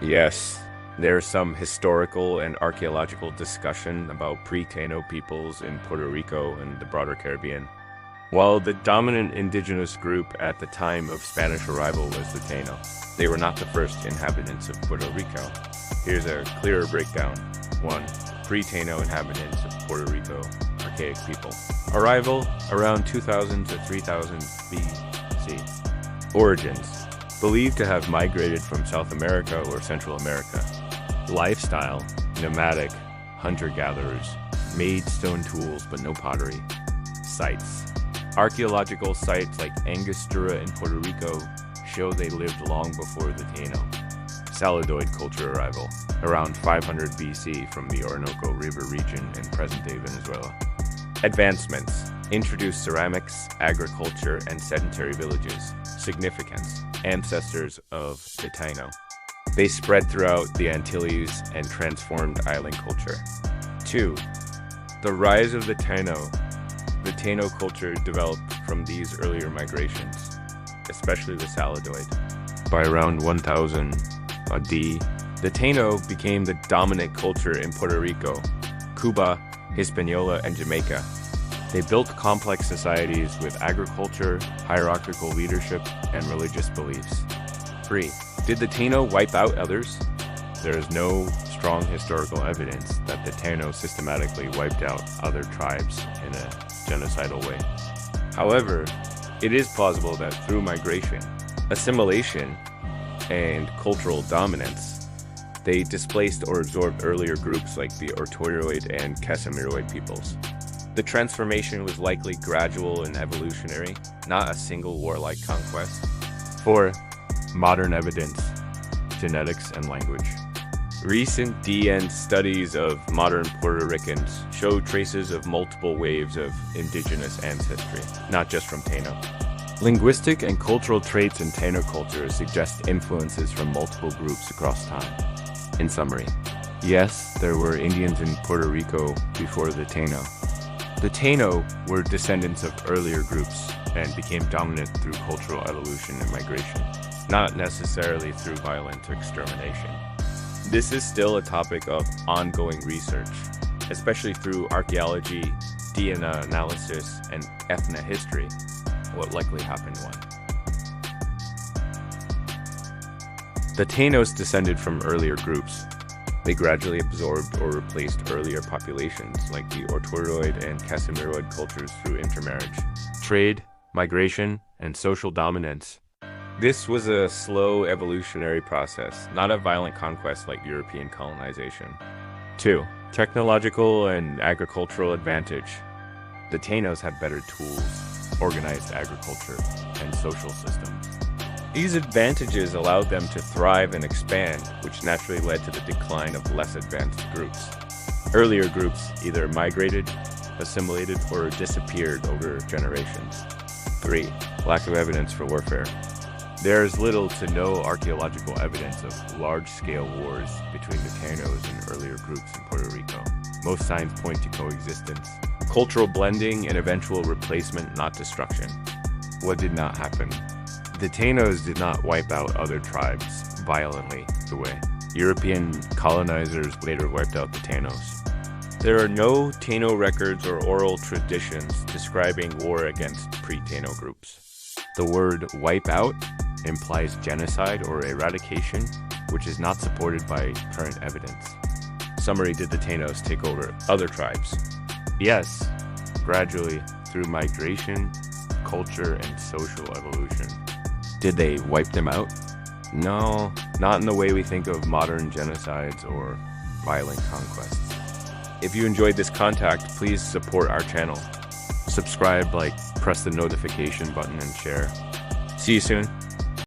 Yes, there's some historical and archaeological discussion about pre-Taino peoples in Puerto Rico and the broader Caribbean. While the dominant indigenous group at the time of Spanish arrival was the Taino, they were not the first inhabitants of Puerto Rico. Here's a clearer breakdown. 1. Pre-Taino inhabitants of Puerto Rico, archaic people. Arrival around 2000 to 3000 BC. Origins. Believed to have migrated from South America or Central America. Lifestyle, nomadic, hunter-gatherers, made stone tools but no pottery. Sites. Archaeological sites like Angostura in Puerto Rico show they lived long before the Taino. Saladoid culture arrival, around 500 BC from the Orinoco River region in present-day Venezuela. Advancements. Introduced ceramics, agriculture, and sedentary villages. Significance. Ancestors of the Taino. They spread throughout the Antilles and transformed island culture. 2. The rise of the Taino. The Taino culture developed from these earlier migrations, especially the Saladoid. By around 1000 AD, the Taino became the dominant culture in Puerto Rico, Cuba, Hispaniola, and Jamaica. They built complex societies with agriculture, hierarchical leadership, and religious beliefs. 3. Did the Taino wipe out others? There is no strong historical evidence that the Taino systematically wiped out other tribes in a genocidal way. However, it is plausible that through migration, assimilation, and cultural dominance, they displaced or absorbed earlier groups like the Ortoroid and Casimiroid peoples. The transformation was likely gradual and evolutionary, not a single warlike conquest. 4. Modern evidence, genetics, and language. Recent DN studies of modern Puerto Ricans show traces of multiple waves of indigenous ancestry, not just from Taino. Linguistic and cultural traits in Taino culture suggest influences from multiple groups across time. In summary, yes, there were Indians in Puerto Rico before the Taino. The Taino were descendants of earlier groups and became dominant through cultural evolution and migration, not necessarily through violent extermination. This is still a topic of ongoing research, especially through archaeology, DNA analysis, and ethnohistory. What likely happened when. The Tainos descended from earlier groups. They gradually absorbed or replaced earlier populations like the Ortoroid and Casimiroid cultures through intermarriage, trade, migration, and social dominance. This was a slow evolutionary process, not a violent conquest like European colonization. 2. Technological and agricultural advantage. The Tainos had better tools, organized agriculture, and social systems. These advantages allowed them to thrive and expand, which naturally led to the decline of less advanced groups. Earlier groups either migrated, assimilated, or disappeared over generations. 3. Lack of evidence for warfare. There is little to no archaeological evidence of large-scale wars between the Tainos and earlier groups in Puerto Rico. Most signs point to coexistence, cultural blending, and eventual replacement, not destruction. What did not happen? The Tainos did not wipe out other tribes violently the way European colonizers later wiped out the Tainos. There are no Taino records or oral traditions describing war against pre-Taino groups. The word wipe out implies genocide or eradication, which is not supported by current evidence. Summary: did the Tainos take over other tribes? Yes, gradually through migration, culture, and social evolution. Did they wipe them out? No, not in the way we think of modern genocides or violent conquests. If you enjoyed this content, please support our channel. Subscribe, like, press the notification button, and share. See you soon.